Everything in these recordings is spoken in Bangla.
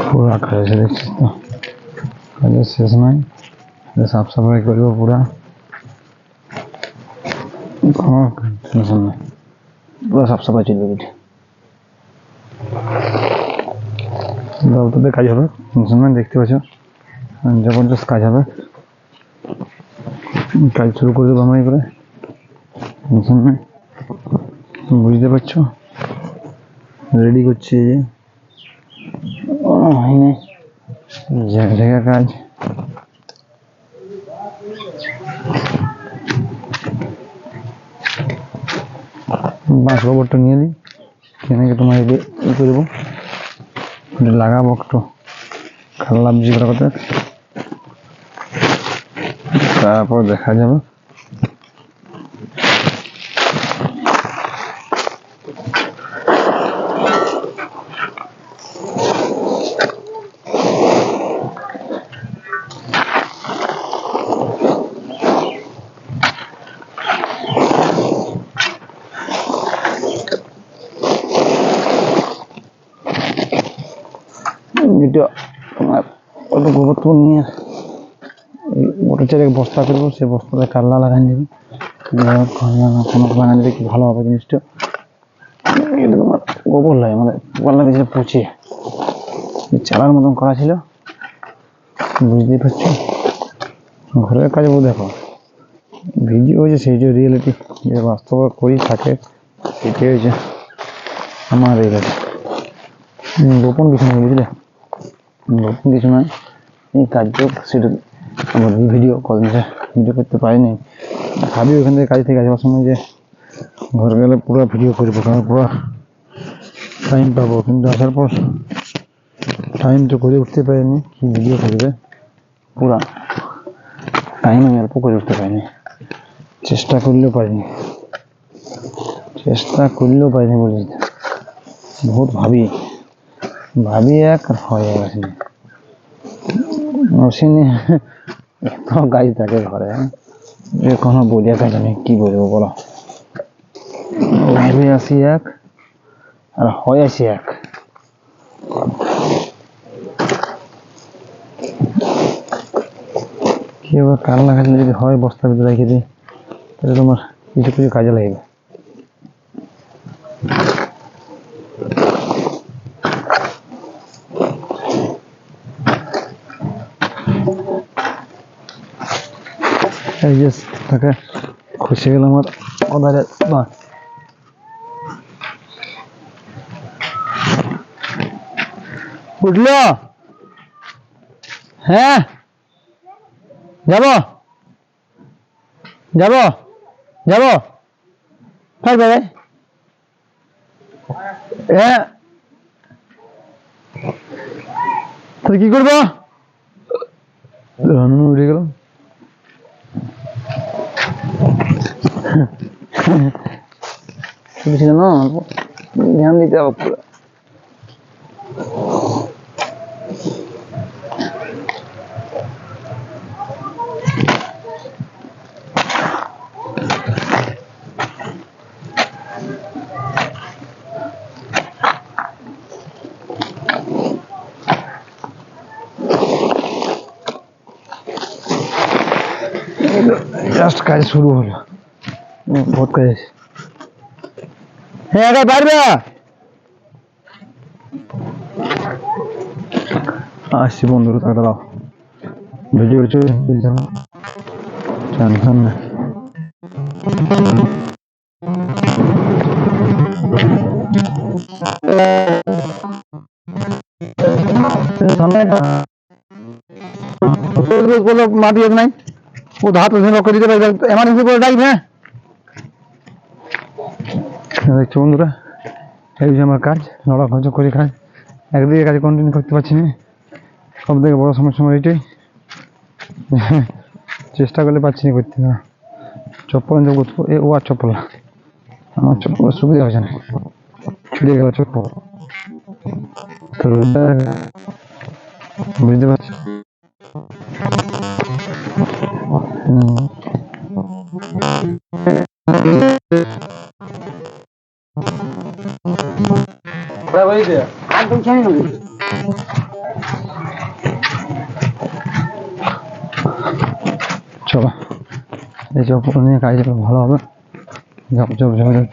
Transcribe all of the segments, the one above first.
পুরা কাজ দেখছিস তো, কাজের শেষ নাই। সাফ সাফাই করবো পুরা, কোনো টেনশন নাই, পুরো সাফ সাফাই চলবে কিছু দলটাতে কাজ হবে, টেনশন নাই। দেখতে পাচ্ছ জবরদস্ত কাজ হবে, কাজ শুরু করে দেবো আমরা করে, টেনশন নাই। বুঝতে পারছো, রেডি করছি এই যে হয়নি জায়গা জায়গা কাজ। বাঁশ গোবরটা নিয়ে নিই, কেনাকে তোমার ই করে দেবো, লাগাবো একটু খাল্লা বুঝি করা কথা, তারপর দেখা যাবে। যেটা তোমার অত গোবর তো নিয়ে গোটা চারেক বস্তা করবো, সেই বস্তাতে কাল্লা লাগান যাবে, কোনো লাগান যাবে কি ভালো হবে জিনিসটা। এটা তোমার গোবর লাগে, আমাদের গোবর লাগিয়েছিল পচিয়ে চালার মতন করা ছিল, বুঝতেই পারছো। ঘরের কাজ দেখো, ভিডিও হয়েছে সেই যে রিয়েলিটি যে বাস্তব করি থাকে, সেটাই হয়েছে আমার এই কাজ। গোপন কিছু নেই, বুঝলে, গোপন কিছু নয়। এই কাজ সেটা আমার ভিডিও কদিন ভিডিও করতে পারিনি, ভাবি ওখান থেকে কাজ থেকে আসবার সময় যে ঘর গেলে পুরো ভিডিও করবো, কারণ পুরো টাইম পাবো, কিন্তু আসার পর টাইম তো করে উঠতে পারিনি। কি ভিডিও করবে, পুরা টাইম আমি অল্প করে উঠতে পারিনি, চেষ্টা করলেও পারিনি বলি। বহুত ভাবি এক আর হয় আসেনি অসিনি, এত কাজ থাকে ঘরে, কোনো বলিয়া কাজ আমি কি বলবো বলো। ভাবি আসি এক আর হয় আসি এক। কি হবে, কাল না খাইলে যদি হয় বস্তার ভিতরে রেখে দিই, তাহলে তোমার কিছু কিছু কাজে লাগবে। এই যে তাকে খুশি গেল আমার ওধারে বাস, উঠলো, হ্যাঁ যাবো যাবো যাবো থাকবে হ্যাঁ, তাহলে কি করবো, উঠে গেল। ছিল না, ধ্যান দিতে হবে পুরো। জাস্ট কাজ শুরু হলো, বহুত কাজ আছে। হ্যাঁ পারবে, আসছি বন্ধুরা, তাকে দাঁড়াও, ভিডিও টেনশন না। মাটি নাই, ও হাত লক্ষ্য দিতে পারবে, এমার্জেন্সি করে ডাকবে। হ্যাঁ দেখছো বন্ধুরা, এই যে আমার কাজ, লড়া খরচ করে কাজ, একদিকে কাজ কন্টিনিউ করতে পারছি না। সব থেকে বড় সমস্যা আমার এইটাই, চেষ্টা করলে পারছি না করতে। না চপ্পল ও আর চপ্পল না, আমার চপ্পল সুবিধা হয়েছে না, ছুটে গেল চপ্পল। তো বুঝতে পারছো, একদম ছেড়ে নেবো। চলো এই জব নিয়ে কাজ ভালো হবে। জব জব জব জব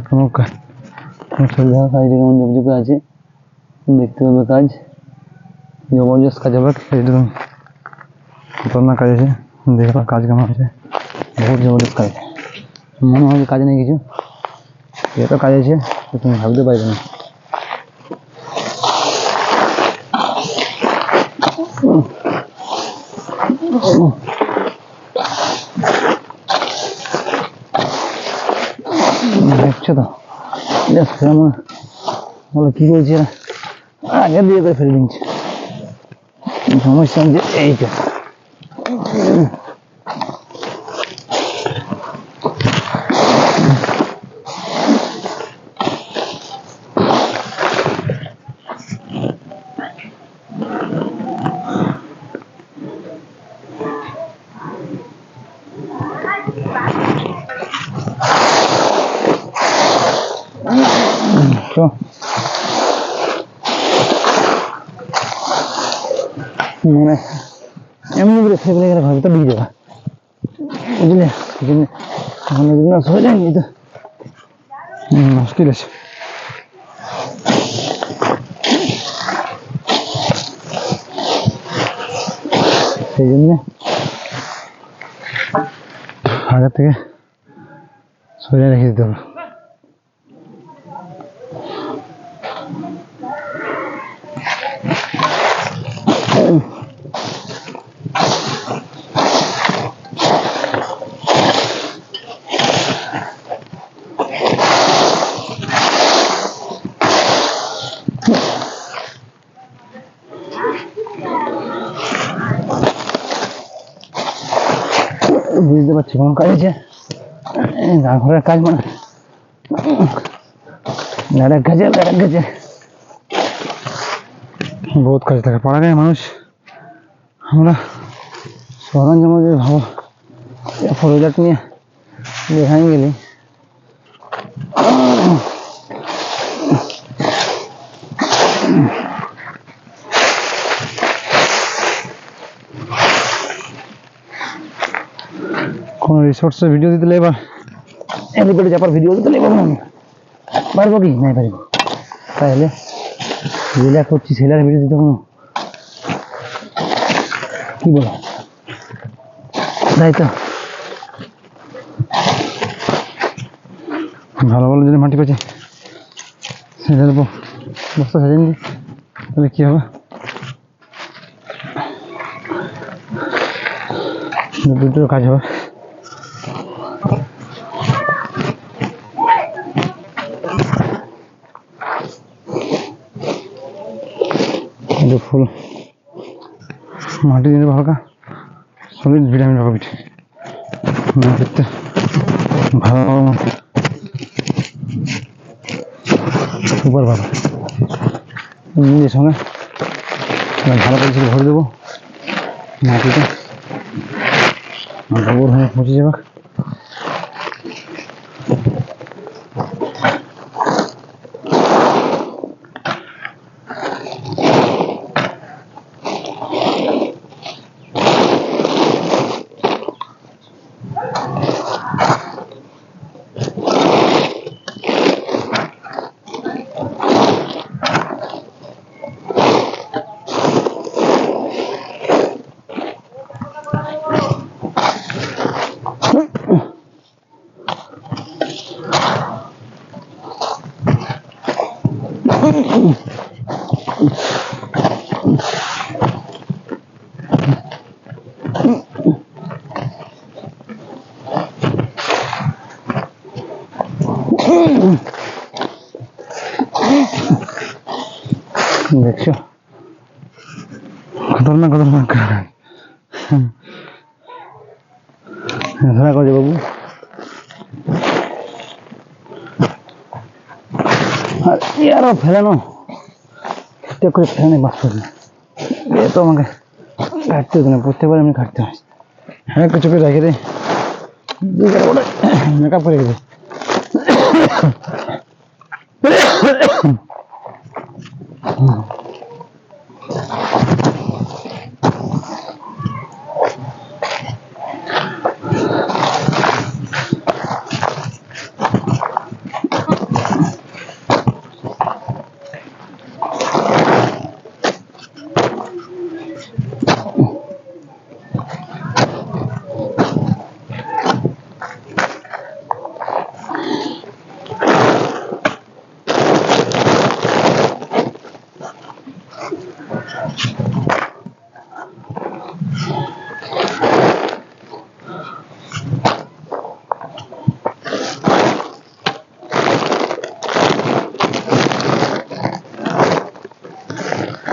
কোনো কাজ কেমন জবজবে আছে দেখতে হবে। কাজ জবরদস্ত কাজ হবে, একদম খতরনাক কাজ আছে। দেখলাম কাজ কেমন আছে, বহুত জবরদস্ত কাজ। মনে হয় কাজ নেই কিছু, এত কাজ আছে তুমি ভাবতে পারবে না। দেখছো তো বলো কি বলছি, আগে দিয়ে তো ফেলে দিচ্ছে। সমস্যা যে এইটা তো মানে এমনি করে ফেলে গেলে ভাবে তো দিয়ে দেবা, বুঝলে? হয়ে যায়নি তো মুশকিল আছে। সেই জন্য আগে থেকে সরিয়ে রেখে দিতে হবে। বুঝতে পারছি কোন কাজ আছে, ঘরের কাজ মানে আরেক কাজে বহুত কাজ থাকে। পাড়াগাঁয়ের মানুষ আমরা শহরাঞ্চল যে ভাবো ফরজাট নিয়ে দেখাই গেলি কোনো রিসোর্সের ভিডিও দিতে লাগবে, এলিপেটে যাবার ভিডিও দিতে লাগবে, পারবো কি নাই পারবো? তাহলে যেটা করছি সেটার ভিডিও দিতে কোনো কি বলো, তাই তো ভালো ভালো যদি মাটি পাচ্ছি সেটার উপর বস্তা সাজিয়ে দিই, তাহলে কি হবে? দুটো কাজ হবে। ফুল মাটি দিলে হালকা সলিড ভিটামিন পাবো মাটিতে ভালো সুপার ভালো। নিজের সঙ্গে ভালো করে ভরে দেবো মাটিতে, গোবর হয়ে পচে যাবে। দেখছো খতরনাক ধরা করছে বাবু। আর আরো ফেলানো ঠিকঠাক করে ফেলানো বাস করবে, এ তো আমাকে কাটতে হতো না, প্রত্যেকবার আমি কাটতে হয়। হ্যাঁ একটু চোখে রেখে দিই, মেকআপ করে রেখে দিই।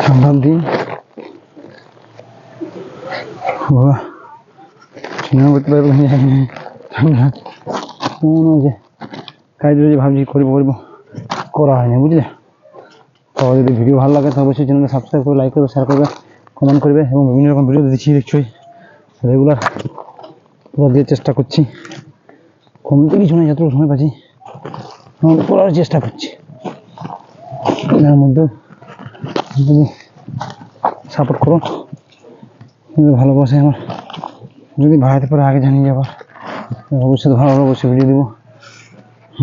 ঠান্ডার দিন বাবা চিন্তা করতে পারবো ঠান্ডা মনে হয় যে কাজ রয়েছে, ভাবছি করবো করা হয়নি, বুঝলে। তো যদি ভিডিও ভালো লাগে তো অবশ্যই চ্যানেলটা সাবস্ক্রাইব করে লাইক করবে, শেয়ার করবে, কমেন্ট করবে এবং বিভিন্ন রকম ভিডিও দিচ্ছি, দেখছোই রেগুলার পুরো দিয়ে চেষ্টা করছি, কমতে কিছু নয়, যতটুকু সময় পাচ্ছি করার চেষ্টা করছি। এর মধ্যেও যদি সাপোর্ট করো, যদি ভালোবাসে আমার, যদি বাড়াতে পারে আগে জানিয়ে যাবার, অবশ্যই ভালো অবশ্যই ভিডিও দেবো,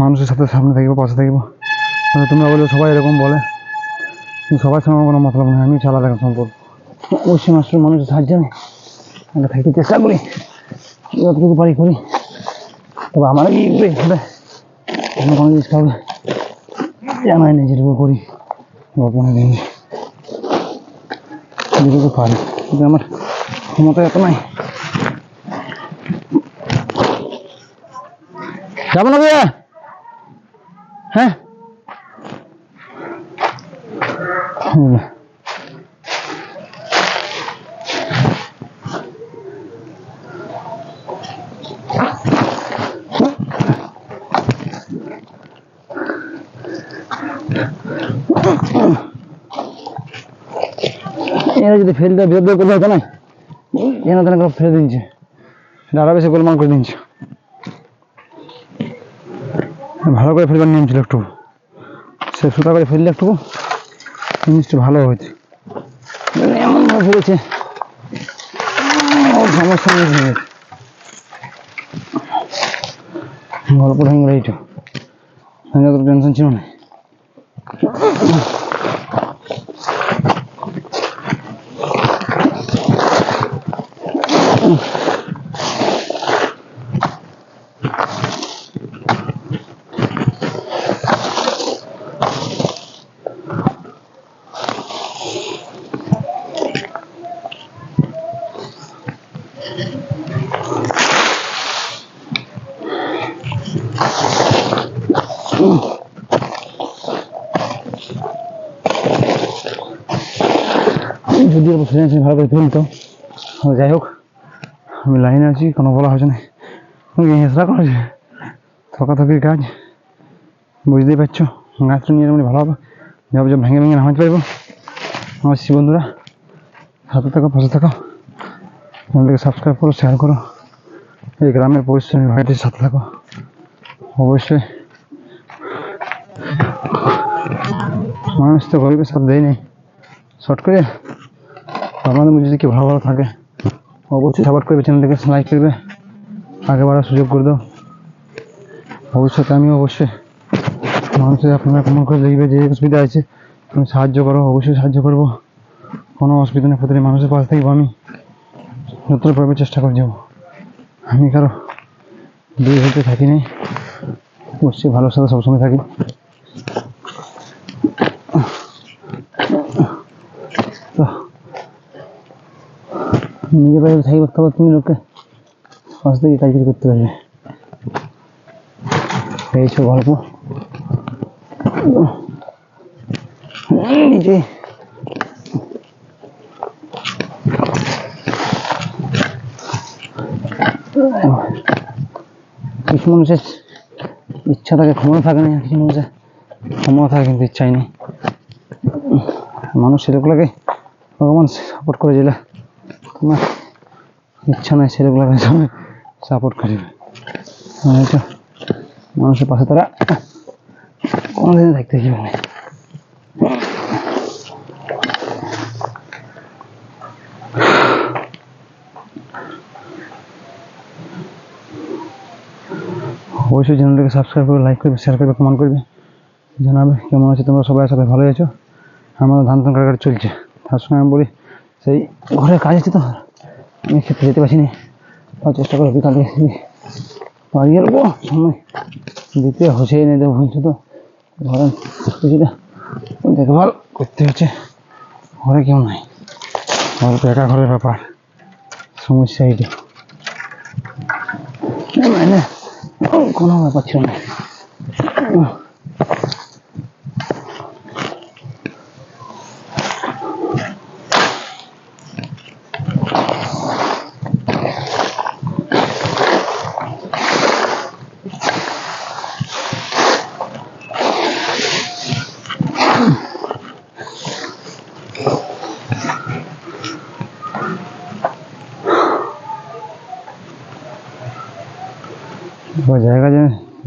মানুষের সাথে সামনে থাকবো, পাশে থাকবো। তোমরা বলে সবাই এরকম বলে, সবার সঙ্গে কোনো মতলব নেই, আমি চালা দেখা সম্পর্ক অবশ্যই মানুষের সাহায্য নেই আমরা থাকতে চেষ্টা করি, যতটুকু পারি করি। তবে আমার কি কোনো জিনিস কাউকে জানাই নেই, যেটুকু করি গোপনে দিন যেটুকু পারি, কিন্তু আমার ক্ষমতা এত নাই। যাবো না ভাইয়া? হ্যাঁ এরা যদি ফেল দেয় বিরোধ করতে হতো না, যেন তেন করে ফেলে দিচ্ছে, আরো বেশি গোলমাল করে দিচ্ছে। ভালো করে ফেলবার নিয়ম ছিল একটু, সে সুতা করে ফেললে একটু জিনিসটা ভালো হয়েছে, এমনভাবে ফেলেছে সমস্যা নেই, গল্প হয়ে গেল এইটা, যত টেনশন ছিল না। যদি ফ্রিল্যান্সিং ভালো করে তুলতো, যাই হোক আমি লাইনে আছি, কোনো বলা হয়েছে না, হেসরা করেছে থকাথকির কাজ, বুঝতেই পারছো। গাছটা নিয়ে এমনি ভালো হবে, যাবো যে ভেঙে নামাতে পারবো। আমার বন্ধুরা সাথে থাকো, পাশে থাকো, চ্যানেলটাকে সাবস্ক্রাইব করো, শেয়ার করো, এই গ্রামের পরিশ্রমী ভাইদের সাথে থাকো অবশ্যই। মানুষ তো গরিবের সাথে দেয় নেই, শর্ট করে আপনাদের মধ্যে যদি কেউ ভালো থাকে অবশ্যই সাপোর্ট করবে, চ্যানেলটাকে লাইক করবে, আগে বাড়ার সুযোগ করে দাও। ভবিষ্যতে আমি অবশ্যই মানুষের আপনারা কেমন করে দেখবে যে অসুবিধা আছে তুমি সাহায্য করো, অবশ্যই সাহায্য করবো, কোনো অসুবিধা নেই, প্রতিটি মানুষের পাশে থাকবো, আমি যতটা পারবে চেষ্টা করে যাবো। আমি কারো দুই হতে থাকি নাই, অবশ্যই ভালোর সাথে সবসময় থাকি। তো নিজের পাশে থাকি করতে পারো, তুমি লোককে পাশ থেকে কাজ করতে পারবে, এইসব গল্প নিজে কিছু মানুষের ইচ্ছা থাকে, ক্ষমতা থাকে না, কিছু মানুষের ক্ষমতা থাকে কিন্তু ইচ্ছাই নেই। মানুষ ছেলেগুলোকে ভগবান সাপোর্ট করে দিলে, তোমার ইচ্ছা নাই ছেলেগুলোকে সাপোর্ট করবে, মানুষের পাশে তারা কোনোদিন থাকতে পারবে না। অবশ্যই চ্যানেলটাকে সাবস্ক্রাইব করবে, লাইক করবে, শেয়ার করবে, কমেন্ট করবে, জানাবে কেমন আছে তোমরা সবাই। সবাই ভালোই আছো? আমাদের ধান কাটাকাটি চলছে। তার সঙ্গে আমি বলি সেই ঘরের কাজ আছে তো, আমি খেতে যেতে পারছি না, চেষ্টা করে বিকালে বাড়ি এলবো, সময় দিতে হচ্ছেই না, দেবো বলছো তো ঘরে কিছুটা দেখভাল করতে হচ্ছে। ঘরে কেউ নাই, ঘরে তো একা ঘরের ব্যাপার, সমস্যা এইটা মানে কোনো ব্যাপার ছিল না।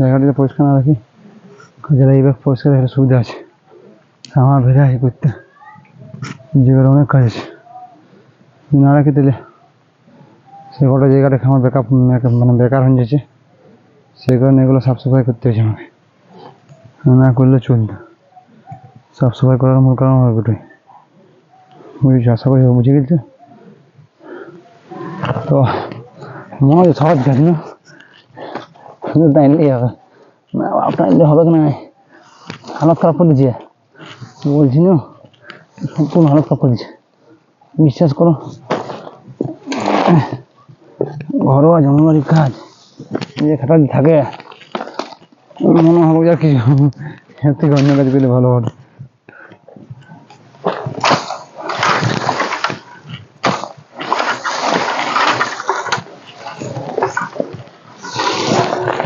জায়গাটা যদি পরিষ্কার না রাখি, যারা এইভাবে পরিষ্কার রাখলে সুবিধা আছে। আমার ভেজা আছে করতে, জায়গাটা অনেক কাজ আছে, যদি না রাখি তাহলে সে গোটা জায়গাটা আমার মানে বেকার হয়ে যাচ্ছে। সেই কারণে এগুলো সাফ সাফাই করতে হয়েছে আমাকে, না করলে চলতো। সাফ সাফাই করার মূল কারণ হবে ওটাই, বুঝেছি? আশা করি বুঝে গেছে তো। মনে হয় সহজ কাজ না, শুধু টাইমলেই হবে না, টাইমলে হবে না, হালত খারাপ করে দিচ্ছে বলছি না, সম্পূর্ণ হালত খারাপ করে দিচ্ছে, বিশ্বাস করো। ঘরোয়া জমিবাড়ির কাজ যে খাটাতে থাকে, মনে হবে আর কিছু এর থেকে অন্য কাজ পেলে ভালো হবে।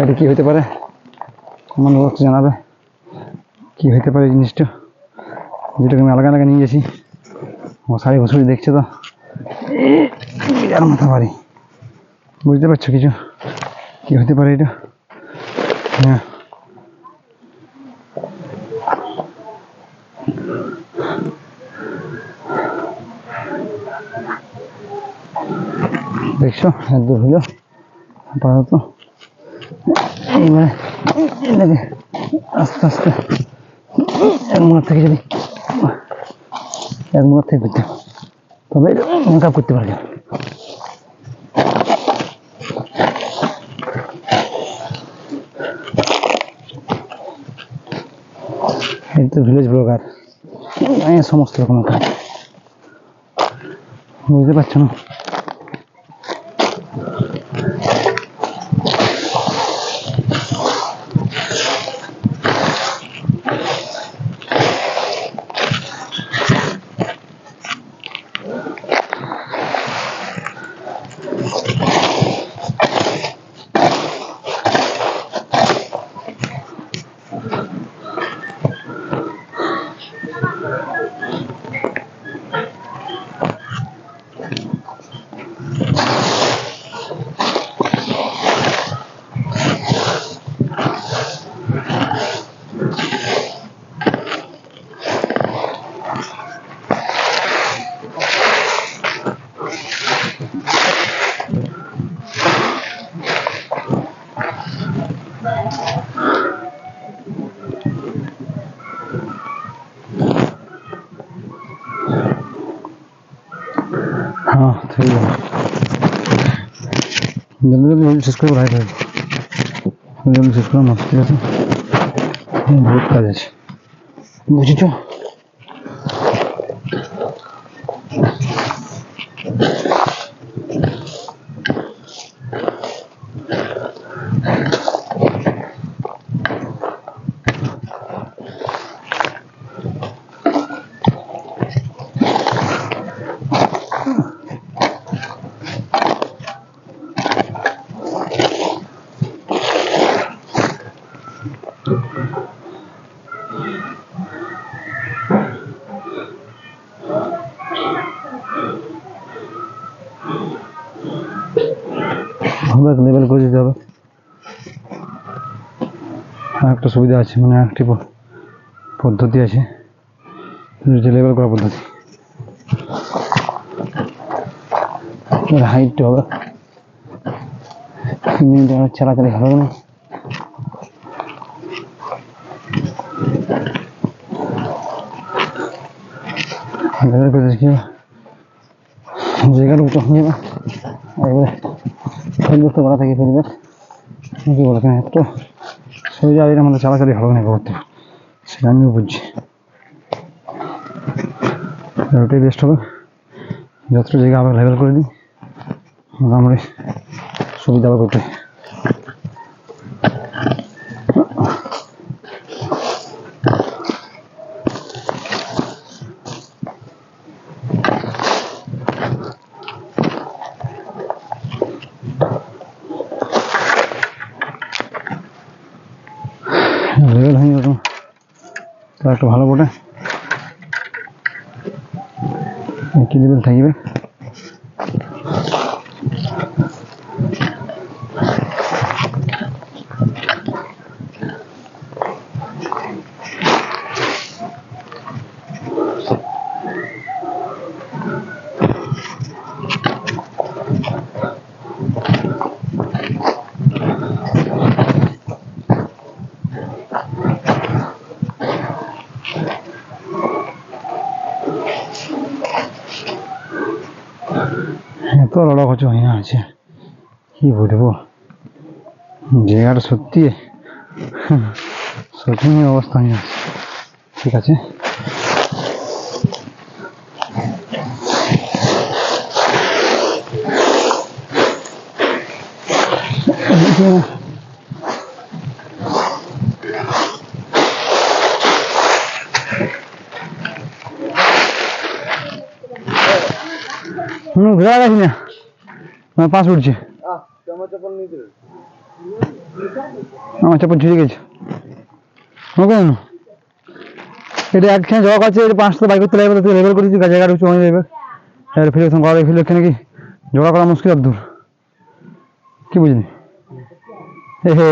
এটা কি হতে পারে আমার বলতে জানাবে, কি হতে পারে জিনিসটা, যেটাকে আমি আলাদা আলাদা নিয়ে গেছি। মশারি ঘুষুরি দেখছে তো, আর মাথা বাড়ি, বুঝতে পারছো কিছু কি হতে পারে এটা? হ্যাঁ, দেখছো এত দূর হইলো আপাতত। এইবারে এটাকে আস্তে আস্তে এক মুখ থেকে যদি করতে, তবে মেকআপ করতে পারবে। এই তো ভিলেজ ব্লগার, সমস্ত রকমের কাজ, বুঝতে পারছো না? হ্যাঁ ঠিক আছে, জলদি শেষ করে রাইট হবে, জলদি শেষ করে মাছ, ঠিক আছে? বহুত কাজ আছে, বুঝেছো? হবে লেবেল করে দিতে হবে। একটা সুবিধা আছে, মানে একটি পদ্ধতি আছে, লেবেল করা পদ্ধতি। হাইট হবে, চালাচালি হবে না, লেভেল করে দেখি জায়গাটা উঁচু হয়ে যাবে। এবারে বুঝতে পারা থেকে ফেলবে কি বলে কেন এত সেই জায়গায় আমাদের চালাচালি হবে না করতে, সেটা আমিও বুঝছি। ওটাই বেস্ট হবে, যতটা জায়গা আবার লেভেল করে দিই মোটামুটি সুবিধা হবে ওটাই। লেভেল হয়নি ওরকম তো একটা ভালো বটে, কি লেভেল থাকবে। এত লড়া কচু হয়ে আছে কি বলবো, জায়গাটা সত্যি শোচনীয় অবস্থা হয়ে আছে। ঠিক আছে ঘুরা গেছি না, আমার পাশ উঠছে, আমার চাপড় ঝুড়ে গেছে কেন এটা একখানে জবা আছে, এটা 500 বাইক করতে লাগবে, তুই লেভেল করেছিস জায়গাটা উঁচু হয়ে যাবে। ফিরে ঘরে ফিরে এখানে কি জোগা করা মুশকিল আব্দুল, কি বুঝলি? হে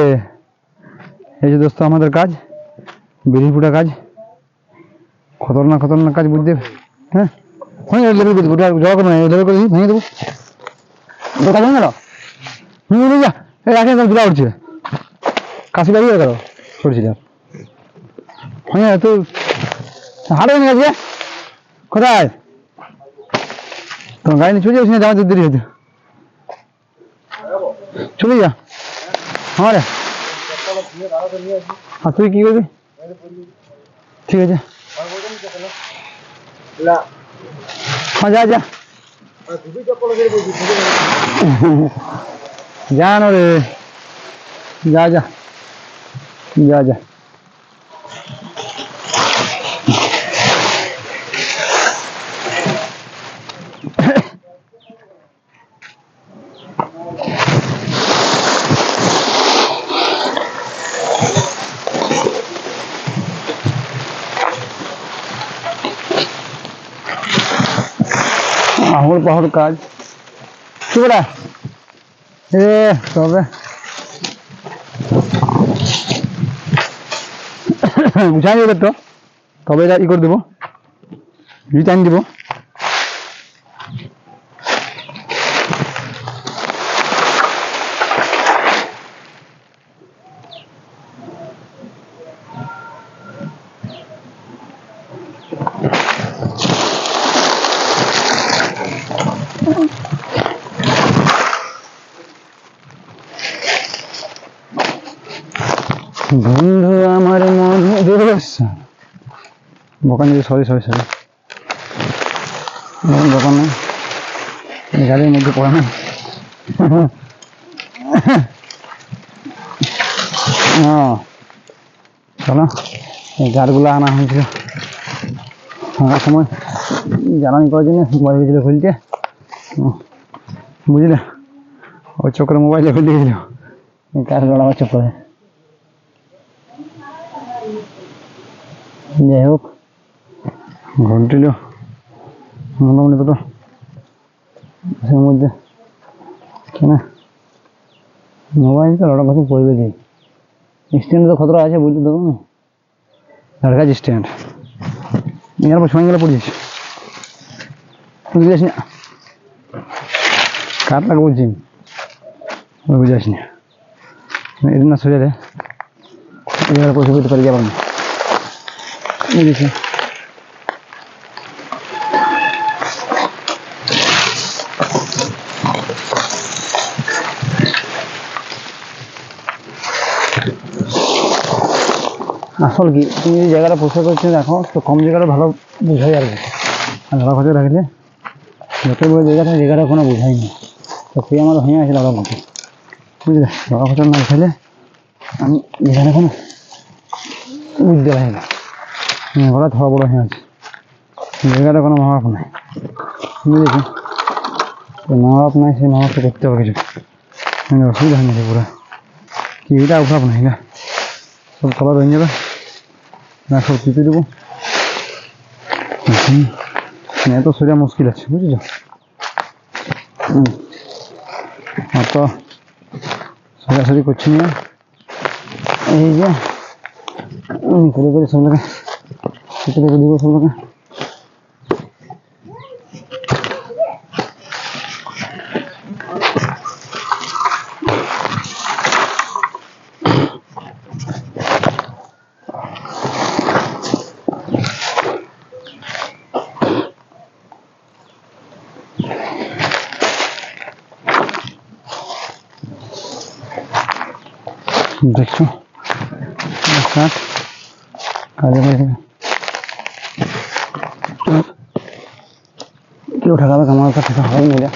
এই যে দোস্ত আমাদের কাজ বেরি ফুটা কাজ, খতরনাক কাজ বুঝতে। হ্যাঁ লেভেল করে দেবো, জবা করবো না, লেভেল করে ভেঙে দেবো কাজ ভেঙে গেল। যা রাখে দুটা উঠছে কাশি বাড়িয়ে গেল করছি হ্যাঁ তো হাটে নিয়ে গেছে কোথায় তোমার গাড়ি নিয়ে চলে যাচ্ছি না, যাওয়ার দেরি হয়েছে, চলে যা আমার। আর তুই কি করবি? ঠিক আছে হ্যাঁ যা যা জানো রে, যা যা যা যা। আহর পাহর কাজ কি বলা এ তবে বুঝাই দেবে তো, তবে ই করে দেবো, রিটার্ন দিব। বন্ধু আমার মনে দোকান সরি দোকান নেই, গাড়ির মধ্যে পড়ে না। চলো এই গাড়গুলো আনা হয়েছিল ফাঁকার সময় জ্বালানি করার জন্য, মোবাইল গেছিল খুলতে বুঝলে, ওই চক্করে মোবাইলে খুলতে গেছিল কার গড়া চক্করে। যাই হোক ঘন্টিল মোটামুটি দুটো এর মধ্যে কেন মোবাইলটা লড়া কথা পড়বে দিই, স্ট্যান্ড তো খতরা আছে বুঝতে দেবো না, লড়কাজ স্ট্যান্ড এর পর সময় গেলে পড়িস বুঝলিস না, কার লাগে বলছি বুঝাস না, এদিন না সোজা রে পয়সা পেতে পারি যাবার না বুঝেছি। আসল কি তুমি যে জায়গাটা পরিষ্কার করছো দেখো তো কম জায়গাটা ভালো বোঝাই আর কি। আর ধরা খরচা রাখলে যত বড় জায়গাটা কোনো বোঝায়নি তো সেই আমার হয়ে আছে ধরা মতো বুঝলে। ধরা খরচা না খেলে আমি যেখানে কোনো বুঝতে পারি না ঘোরা ধরা বড় হয়ে আছে জায়গাটা কোনো মা বাপ নাই বুঝেছি। মা বাপ নাই সেই মা বাপকে করতে হবে কিছু অসুবিধা হয়ে গেছে পুরো কি এটা অভাব নাই না সব খাবার হয়ে যাবে না সব চিপে দেবো এত শরীর মুশকিল আছে বুঝেছ। অত সরাসরি করছি না এই যে আমি করে করে সবটাকে চিপে করে দিব সবটাকে। দেখছো কাজে কেউ ঠেকাবে আমার কাছে হয় না।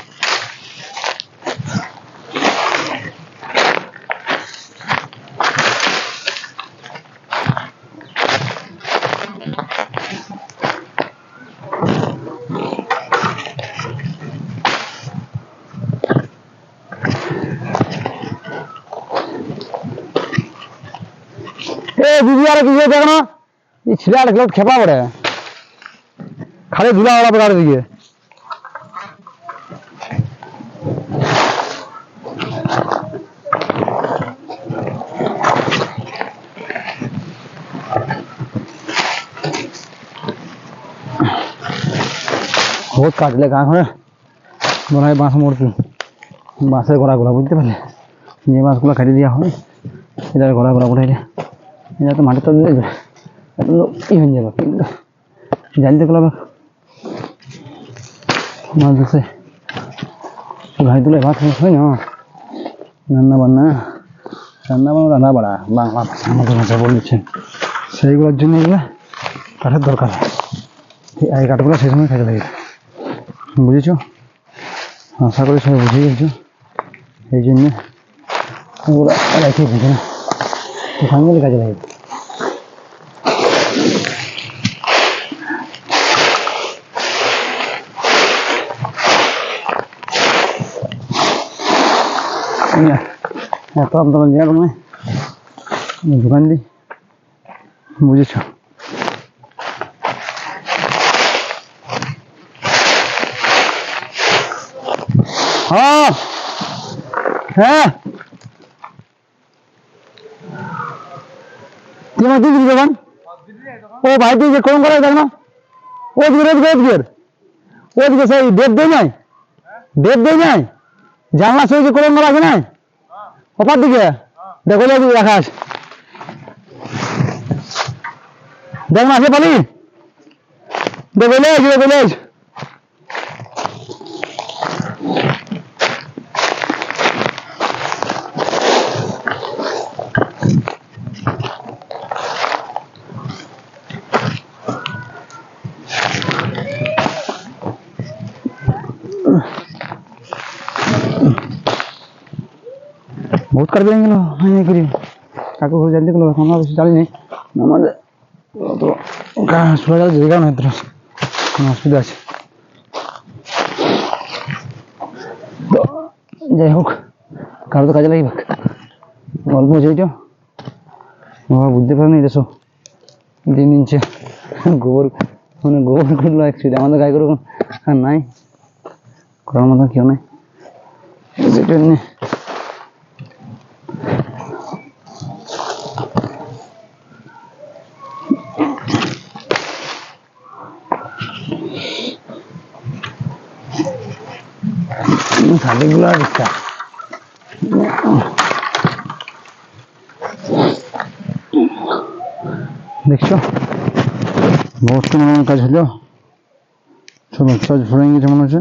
দিদি আর কিছু দেখো না এই ছেলে আর খেপা পড়ে খালি ধুলা ওলা পড়ার দিকে बहुत काटले कहाँ করে মনে হয় বাঁশ মরছে বাঁশের গোড়াগুলো বুঝতে পারলে যে বাঁশগুলো কাটি দেওয়া হয় এটার গোড়াগুলো উঠাইলে এটা তো মাটির তো দিলে ই হয়ে যাবে কিন্তু জানতে গেলে মাছ ধরছে ভাই তুলে ভাত হয় না রান্না বান্না রান্না বাড়া বাংলা ভাষা আমাদের ভাষা বলছেন সেইগুলোর জন্য এগুলো কাঠের দরকার এই কাঠগুলো সেই সময় কাজে লাগে বুঝেছ। আশা করি সবাই বুঝে গেছো এই জন্য ওগুলো রেখে বুঝে না সামনে কাজে লাগে। এত আপনারা দেওয়া কোনো দোকান দিই বুঝেছ। হ্যাঁ হ্যাঁ তোমার দিদি দোকান ও ভাই তুই যে কম করে দেখ না ওদিকে সেই ডেট দেয় নাই জানলা সেই যে কলম করা আছে না ওপার দিকে দেখো রাখা আছে দেখ না আসে পালি দেখো बहुत कर देंगे लो नहीं करिए काकू घर जल्दी करो हम बेसि जानी नहीं আমাদের তো শোনা যাচ্ছে জায়গা নয় তো কোনো অসুবিধা আছে তো যাই হোক কারো তো কাজে লাগবে অল্প যেইটা বাবা বুঝতে পারেনি এটা সব দিন দিনছে গোবর মানে গোবর করলো অ্যাকচুয়ালি আমাদের গায়ে করে আর নাই করার মতো কেউ নাই যেটা নিয়ে শাড়িগুলো দিচ্ছা দেখছো বহুত কাজ হলো সব কাজ ভরে গেছে মনে হচ্ছে।